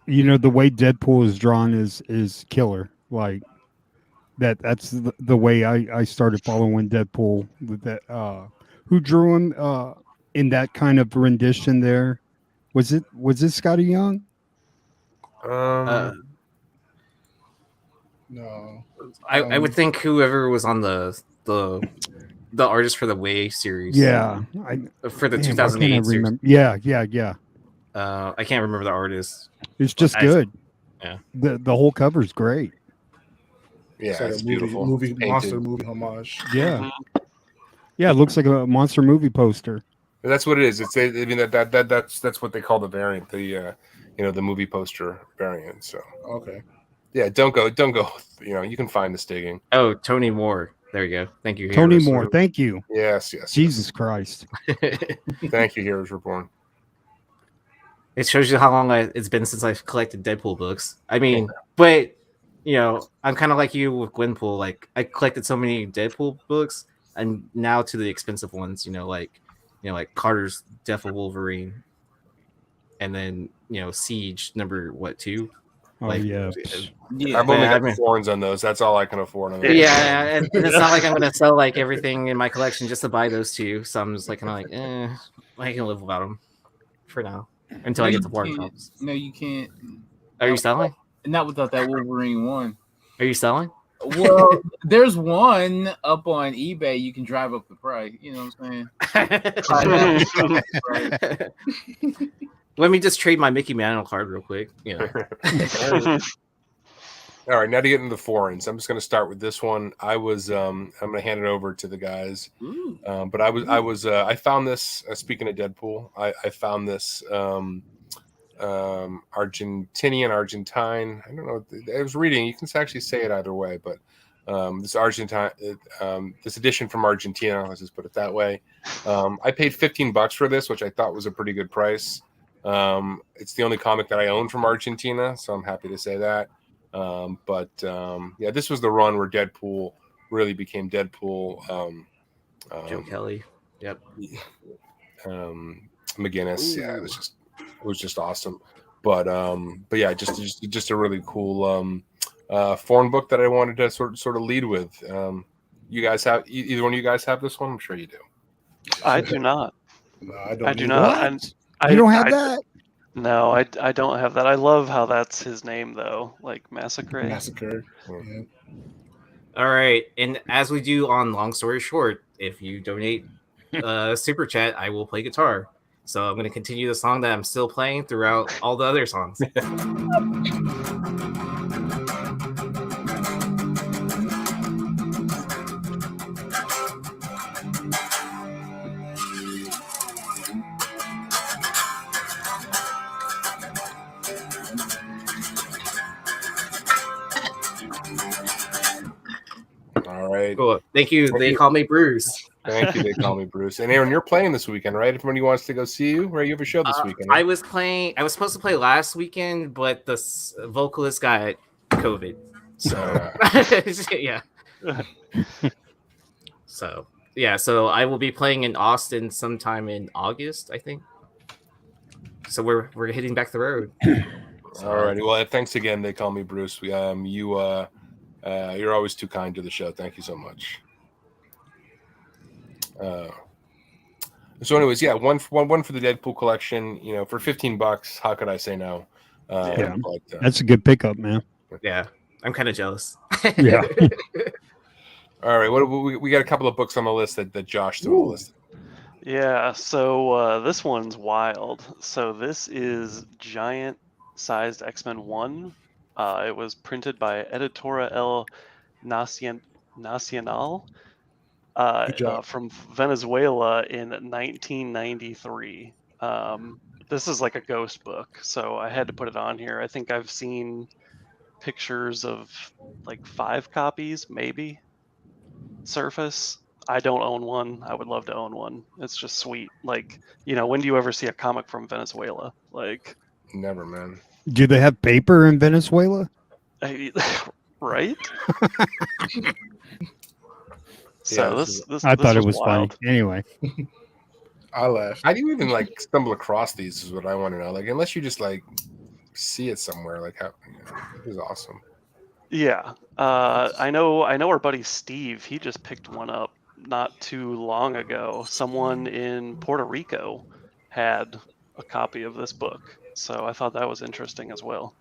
The way Deadpool is drawn is killer. Like that's the way I started following Deadpool with that. Who drew him in that kind of rendition there? Was it Scotty Young? No. I would think whoever was on the artist for the Way series. Yeah, for the damn, 2008 series. Yeah. I can't remember the artist. It's just good. Yeah. The whole cover's great. Yeah, So it's the beautiful. monster movie homage. Yeah. Yeah, it looks like a monster movie poster. That's what it is. It's that's what they call the variant, the movie poster variant. So Okay. yeah, don't go. You can find this digging. Oh, Tony Moore. There you go. Thank you, Tony Heroes. Moore, thank you. Yes. Jesus Christ. Thank you, Heroes Reborn. It shows you how long it's been since I've collected Deadpool books. I mean, but I'm kind of like you with Gwenpool. Like I collected so many Deadpool books, and now to the expensive ones. Like Carter's Death of Wolverine, and then Siege number 2. Oh Like, yeah. Yeah. I've only I got mean- foreigns on those. That's all I can afford on those. Yeah, and it's not like I'm gonna sell like everything in my collection just to buy those 2. So I'm just like I can live without them for now until I get the water cops. No, you can't. Are you selling? Not without that Wolverine one. Are you selling? Well, there's one up on eBay. You can drive up the price. You know what I'm saying? Let me just trade my Mickey Mantle card real quick. All right, now to get into the foreigns, I'm just going to start with this one. I'm going to hand it over to the guys. But I found this. Speaking of Deadpool, I found this Argentine. I don't know. I was reading. You can actually say it either way, but this Argentine, this edition from Argentina. Let's just put it that way. I paid $15 for this, which I thought was a pretty good price. It's the only comic that I own from Argentina, so I'm happy to say that. This was the run where Deadpool really became Deadpool. Joe Kelly. Yep. McGinnis. Yeah, it was just awesome. But yeah, just a really cool foreign book that I wanted to sort of lead with. You guys have either one of you guys have this one? I'm sure you do. I do not. No, I don't. I do either. not. What? And You don't have that? No, I don't have that. I love how that's his name though, like Massacre. Massacre. Yeah. All right, and as we do on Long Story Short, if you donate super chat, I will play guitar. So I'm going to continue the song that I'm still playing throughout all the other songs. All right. Cool. Thank you. They call me Bruce. Thank you. They call me Bruce. And Aaron, you're playing this weekend, right? If anybody wants to go see you, right? You have a show this weekend. Right? I was supposed to play last weekend, but the vocalist got COVID. So yeah. So yeah, so I will be playing in Austin sometime in August, I think. So we're hitting back the road. Alrighty. Well, thanks again. They call me Bruce. You're always too kind to the show. Thank you so much. So, anyways, yeah, one for the Deadpool collection. You know, for $15, how could I say no? Yeah. But, That's a good pickup, man. Yeah, I'm kind of jealous. Yeah. all right. What we got a couple of books on the list that Josh threw on the list. Yeah, so this one's wild. So this is giant-sized X-Men 1. It was printed by Editora El Nacional Good job. from Venezuela in 1993. This is like a ghost book, so I had to put it on here. I think I've seen pictures of like 5 copies, maybe, surface. I don't own one. I would love to own one. It's just sweet. Like, when do you ever see a comic from Venezuela? Like, Never, man. Do they have paper in Venezuela? right? So Yeah, this I thought it was was wild. funny. Anyway, I laughed. How do you even like stumble across these? Is what I want to know. Like, unless you just like see it somewhere. Like, how? This is awesome. Yeah, I know our buddy Steve. He just picked one up not too long ago. Someone in Puerto Rico had a copy of this book, so I thought that was interesting as well.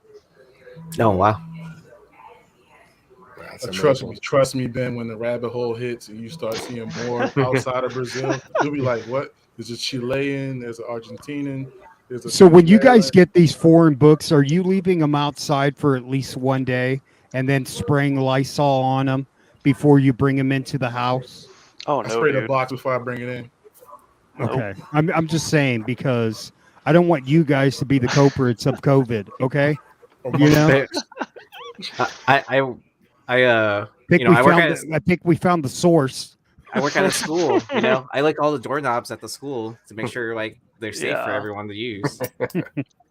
Oh wow. That's Trust me, Ben. When the rabbit hole hits and you start seeing more outside of Brazil, you'll be like, "What? There's a Chilean. There's an Argentinian. There's a." so when you guys get these foreign books, are you leaving them outside for at least one day and then spraying Lysol on them before you bring them into the house? Oh I no, spray the dude. box before I bring it in. Nope. Okay, I'm just saying because I don't want you guys to be the culprits of COVID. Okay, you know. I I think we found the source. I work at a school, I like all the doorknobs at the school to make sure like they're safe for Yeah. everyone to use.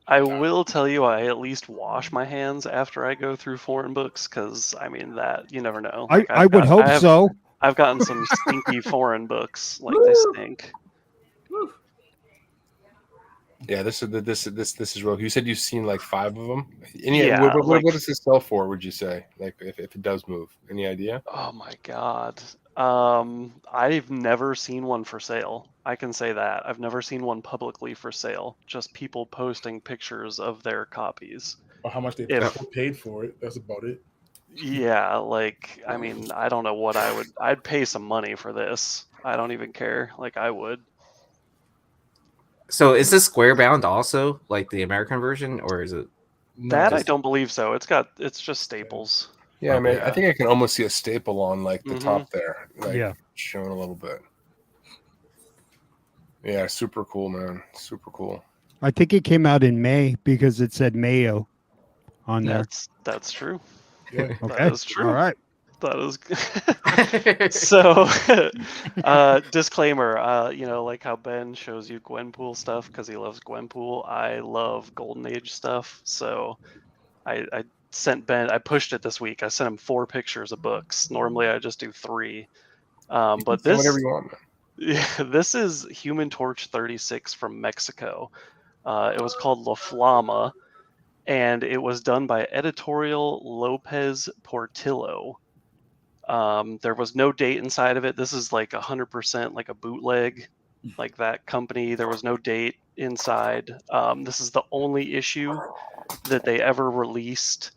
I will tell you, I at least wash my hands after I go through foreign books, because I mean that you never know. Like, I would hope so. I've gotten some stinky foreign books, like they stink. Yeah, this is real. You said you've seen like 5 of them. Yeah, What does this sell for? Would you say, like, if it does move? Any idea? Oh my god. I've never seen one for sale. I can say that. I've never seen one publicly for sale. Just people posting pictures of their copies. Or how much they paid for it. That's about it. Yeah, like, I mean, I don't know what I'd pay some money for this. I don't even care. Like, I would. So is this square bound also, like the American version, or is it? That I don't believe so. It's just staples. Yeah, I mean, I think I can almost see a staple on like the top there, like, Yeah, showing a little bit. Yeah, super cool, man. Super cool. I think it came out in May because it said Mayo on there. That's true. Yeah. Okay, That is true. All right. That is so. Disclaimer: like how Ben shows you Gwenpool stuff because he loves Gwenpool. I love Golden Age stuff. So, I sent Ben. I pushed it this week. I sent him 4 pictures of books. Normally, I just do 3. But this, whatever you want, man. Yeah, this is Human Torch 36 from Mexico. It was called La Flama, and it was done by Editorial Lopez Portillo. There was no date inside of it. This is like 100% like a bootleg, like that company. There was no date inside. This is the only issue that they ever released.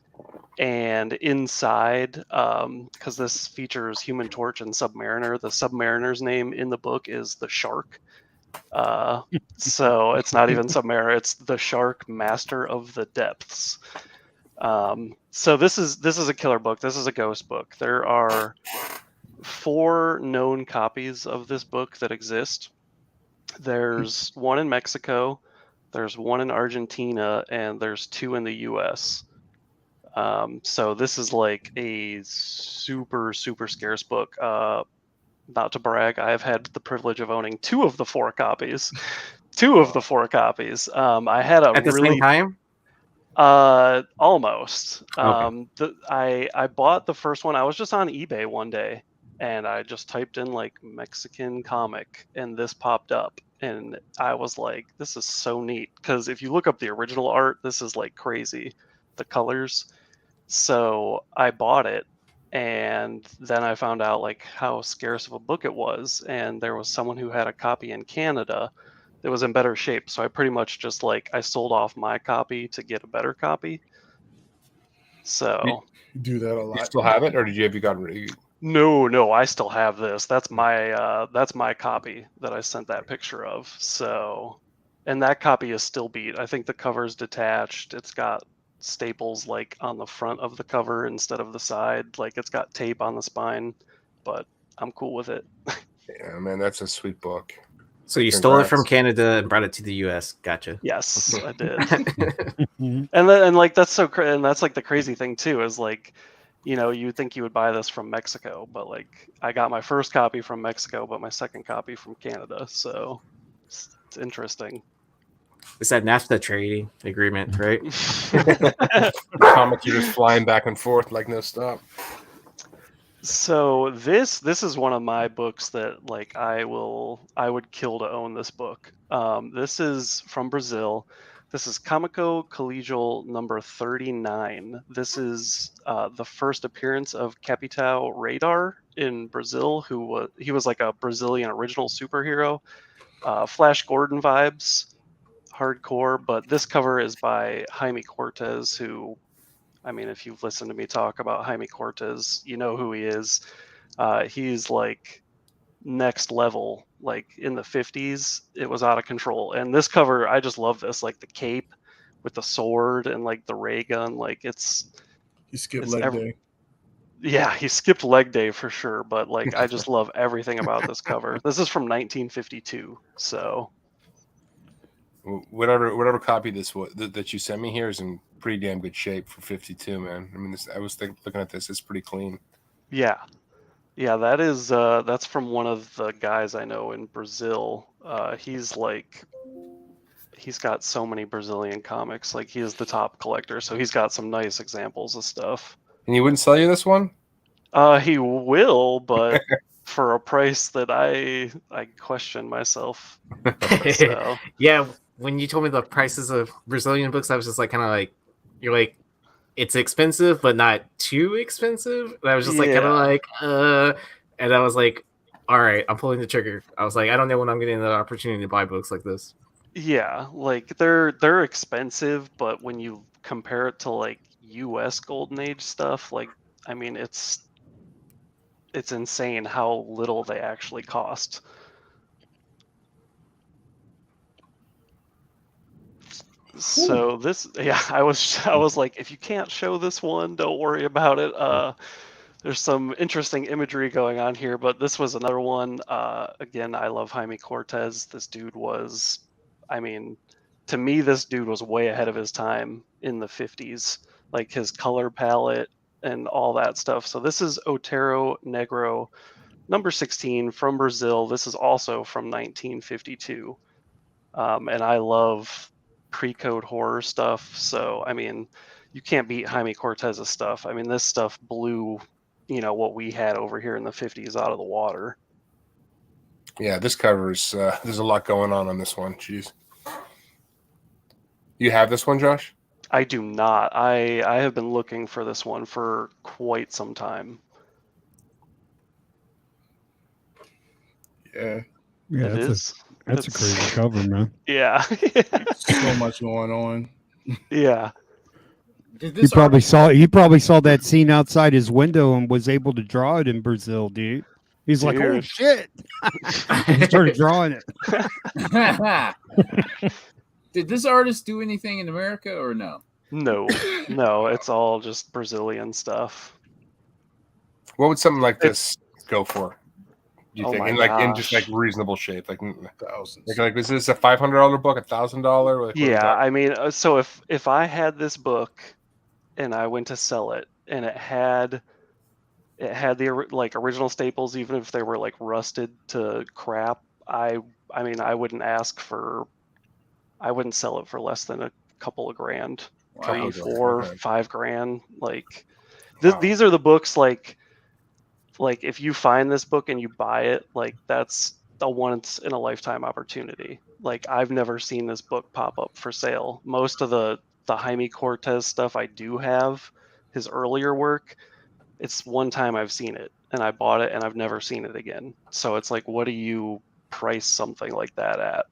And inside, because this features Human Torch and Submariner, the Submariner's name in the book is the Shark. So it's not even Submariner; it's the Shark, Master of the Depths. So this is a killer book. This is a ghost book. There are 4 known copies of this book that exist. There's one in Mexico, there's one in Argentina, and there's 2 in the US. So this is like a super, super scarce book. Not to brag, I've had the privilege of owning 2 of the 4 copies. 2 of the 4 copies. I had a At the really same time? Almost. Okay. I bought the first one. I was just on eBay one day, and I just typed in like Mexican comic, and this popped up, and I was like, "This is so neat." Because if you look up the original art, this is like crazy, the colors. So I bought it, and then I found out like how scarce of a book it was, and there was someone who had a copy in Canada that was in better shape. So I pretty much just like I sold off my copy to get a better copy. So You do that a You lot. still have it, or have you gotten rid? no, I still have this. That's my copy that I sent that picture of. So, and that copy is still beat. I think the cover's detached. It's got staples like on the front of the cover instead of the side. Like it's got tape on the spine, but I'm cool with it. Yeah, man, that's a sweet book. So you stole it Congrats. from Canada and brought it to the U.S. Gotcha. Yes, I did. Mhm. And like that's and that's like the crazy thing too is like, you know, you would think you would buy this from Mexico, but like I got my first copy from Mexico, but my second copy from Canada. So it's interesting. It's that NAFTA trading agreement, right? Comics are just flying back and forth like no stop. So this is one of my books that like I would kill to own this book. This is from Brazil. This is Comico Collegial number 39. This is the first appearance of Capitão Radar in Brazil, he was like a Brazilian original superhero. Flash Gordon vibes, hardcore, but this cover is by Jaime Cortez, who, I mean, if you've listened to me talk about Jaime Cortez, you know who he is. He's like next level. Like in the 50s, it was out of control. And this cover, I just love this. Like the cape with the sword and like the ray gun. Like He skipped it's leg day. yeah, he skipped leg day for sure. But like, I just love everything about this cover. This is from 1952. So Whatever copy this was that you sent me here is in pretty damn good shape for 52, man. I mean, I was looking at this; it's pretty clean. yeah. Yeah, that is that's from one of the guys I know in Brazil. He's got so many Brazilian comics. Like he is the top collector, so he's got some nice examples of stuff. And he wouldn't sell you this one? He will, but for a price that I question myself. So Yeah, when you told me the prices of Brazilian books, I was just like kind of like, you're like, it's expensive but not too expensive. And I was just like kind of Yeah. like, and I was like, all right, I'm pulling the trigger. I was like, I don't know when I'm getting the opportunity to buy books like this. yeah, like they're expensive, but when you compare it to like US Golden Age stuff, like I mean it's insane how little they actually cost. So this, yeah, I was like, if you can't show this one, don't worry about it. There's some interesting imagery going on here, but this was another one. Again, I love Jaime Cortez. This dude was, I mean, to me, this dude was way ahead of his time in the 50s, like his color palette and all that stuff. So this is Otero Negro, number 16 from Brazil. This is also from 1952. And I love pre-code horror stuff. So, I mean, you can't beat Jaime Cortez's stuff. I mean, this stuff blew, you know, what we had over here in the 50s out of the water. Yeah, this covers. There's a lot going on this one. Jeez. You have this one, Josh? I do not. I have been looking for this one for quite some time. Yeah. Yeah, It is. that's a crazy cover, man. Yeah. So much going on. Yeah. He probably saw that scene outside his window and was able to draw it in Brazil, dude. He's like, "Oh Dude. shit!" He started drawing it. Did this artist do anything in America or no? No, it's all just Brazilian stuff. What would something like this go for? Do you Oh think? my In just like gosh. reasonable shape, like Thousands. like is this a $500 book, $1,000? Like, Yeah, I mean, so if I had this book and I went to sell it and it had the like original staples, even if they were like rusted to crap, I mean, I wouldn't sell it for less than a couple of grand. 3, Wow. 4, Okay. $5,000. Like Wow. these are the books like if you find this book and you buy it, like that's a once in a lifetime opportunity. Like I've never seen this book pop up for sale. Most of the Jaime Cortez stuff I do have, his earlier work, it's one time I've seen it and I bought it and I've never seen it again. So it's like, what do you price something like that at?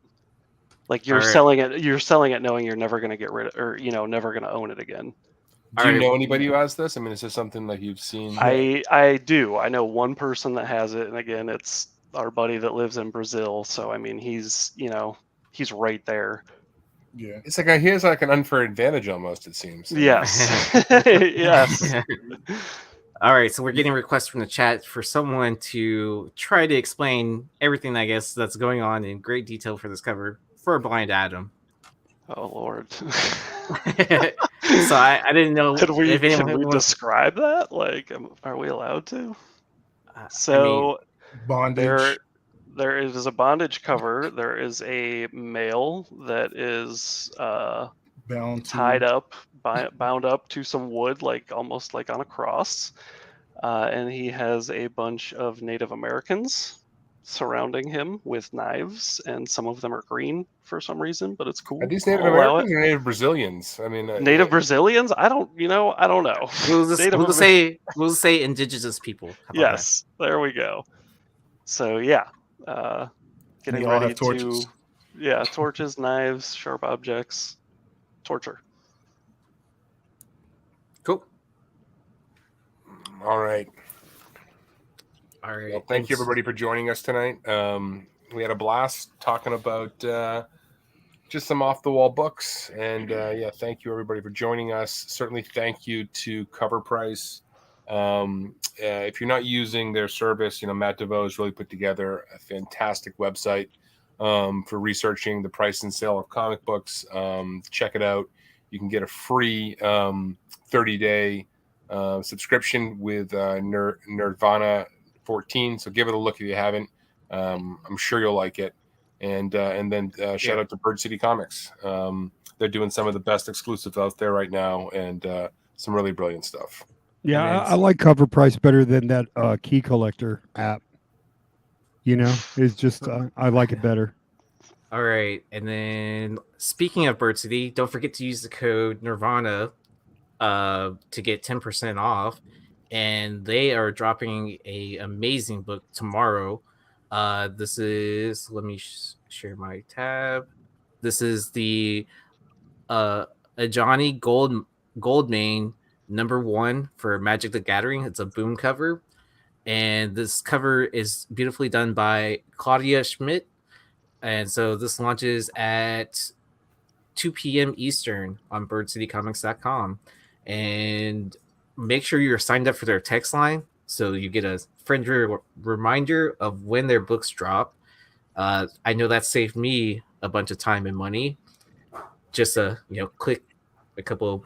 Like you're All right. selling it knowing you're never going to get rid of, or never going to own it again. Do you All right. know anybody who has this? I mean, is this something like you've seen? I do. I know one person that has it, and again, it's our buddy that lives in Brazil. So I mean, he's right there. Yeah. It's like he has like an unfair advantage almost. It seems. Yes, yes. All right, so we're getting requests from the chat for someone to try to explain everything, I guess, that's going on in great detail for this cover for Blind Adam. Oh Lord. So I didn't know Can we if anyone wants. describe that? Like, are we allowed to? So I mean, Bondage. there is a bondage cover. There is a male that is Bound tied up, bound up to some wood, like almost like on a cross, and he has a bunch of Native Americans surrounding him with knives, and some of them are green for some reason, but it's cool. Are these Native I'll allow Americans or Native Brazilians? I mean, Native Brazilians? I don't know. we'll Native just say indigenous people. How about Yes, there we go. So yeah, getting They all ready have torches. to torches, knives, sharp objects, torture. that? Cool. all right. All right. Well, thank you everybody for joining us tonight. We had a blast talking about just some off the wall books, and thank you everybody for joining us. Certainly, thank you to Cover Price. If you're not using their service, Matt DeVoe has really put together a fantastic website for researching the price and sale of comic books. Check it out. You can get a free 30-day subscription with Nerdvana 14. So give it a look if you haven't. I'm sure you'll like it. And then shout out to Bird City Comics. They're doing some of the best exclusives out there right now, and some really brilliant stuff. Yeah, I like Cover Price better than that Key Collector app. It's just I like it better. All right, and then speaking of Bird City, don't forget to use the code Nirvana to get 10% off. And they are dropping a amazing book tomorrow. This is, let me share my tab. This is the Ajani Goldmane #1 for Magic the Gathering. It's a boom cover, and this cover is beautifully done by Claudia Schmidt. And so this launches at 2 p.m. Eastern on birdcitycomics.com. And make sure you're signed up for their text line so you get a friendly reminder of when their books drop. I know that saved me a bunch of time and money. Just click a couple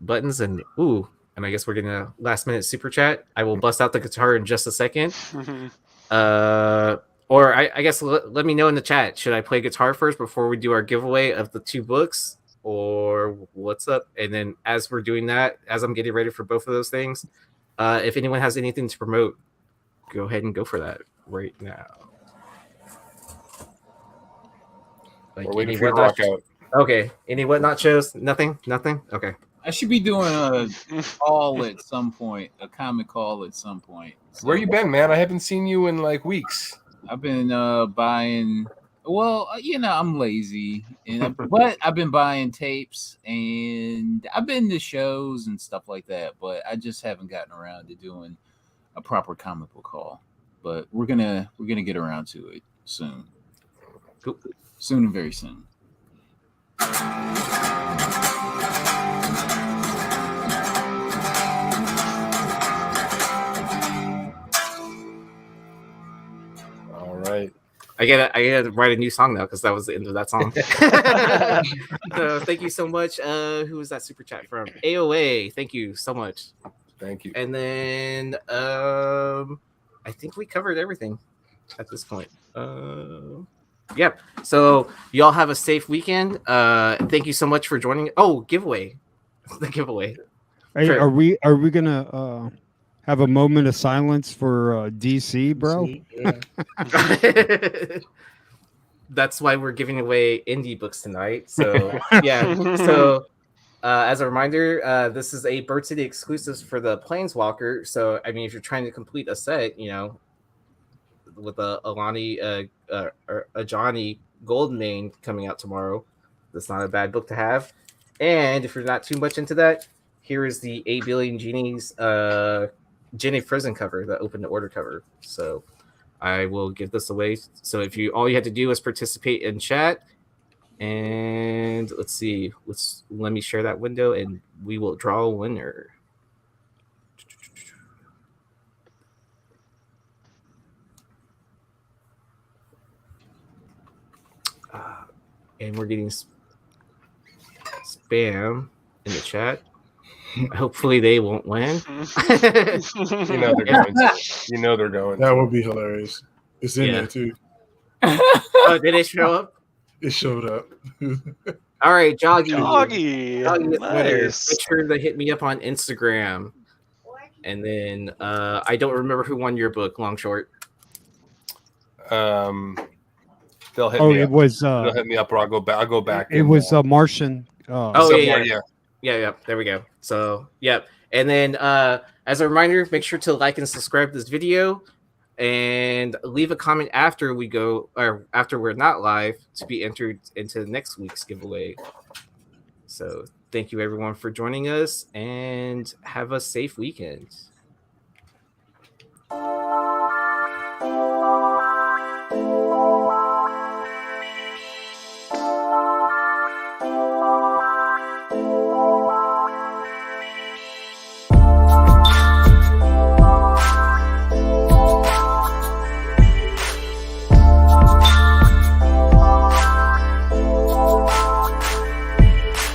buttons and I guess we're getting a last minute super chat. I will bust out the guitar in just a second. Or I guess let me know in the chat. Should I play guitar first before we do our giveaway of the 2 books? Or what's up? And then as we're doing that, as I'm getting ready for both of those things, if anyone has anything to promote, go ahead and go for that right now. Like we're waiting for you to rock out. Okay. Any whatnot shows? Nothing? Okay. I should be doing a call at some point, a comic call at some point. So Where you been, man? I haven't seen you in like weeks. I've been buying. Well, I'm lazy, but I've been buying tapes and I've been to shows and stuff like that. But I just haven't gotten around to doing a proper comic book haul. But we're gonna get around to it soon. Cool. Soon and very soon. All right. I gotta write a new song now because that was the end of that song. So thank you so much. Who was that super chat from? AOA. Thank you so much. Thank you. And then I think we covered everything at this point. Yep. So y'all have a safe weekend. Thank you so much for joining. Oh, giveaway. The giveaway. Hey, Sure. are we gonna have a moment of silence for DC, bro? Yeah. That's why we're giving away indie books tonight. So yeah. So as a reminder, this is a Bird City exclusives for the Planeswalker. So I mean, if you're trying to complete a set, you know, with a Alani or a Johnny Goldmane coming out tomorrow, that's not a bad book to have. And if you're not too much into that, here is the 8 Billion Genies Jenny Prison cover, the open to order cover. So I will give this away. So if you all you have to do is participate in chat, and let's see, let me share that window, and we will draw a winner. And we're getting spam in the chat. Hopefully they won't win. You know they're going to. You know they're going That to. would be hilarious. It's in Yeah. there too. Oh, did it show up? It showed up. All right, Joggy. Doggy. Joggy is the winner. Nice. Make sure to hit me up on Instagram. And then I don't remember who won your book, Long Short. They'll hit Oh, me it up. was They'll hit me up, or I'll go back. I'll go back. it was Martian. Oh, somewhere, yeah. There we go. So, yep. And then as a reminder, make sure to like and subscribe to this video, and leave a comment after we go, or after we're not live, to be entered into next week's giveaway. So thank you everyone for joining us, and have a safe weekend.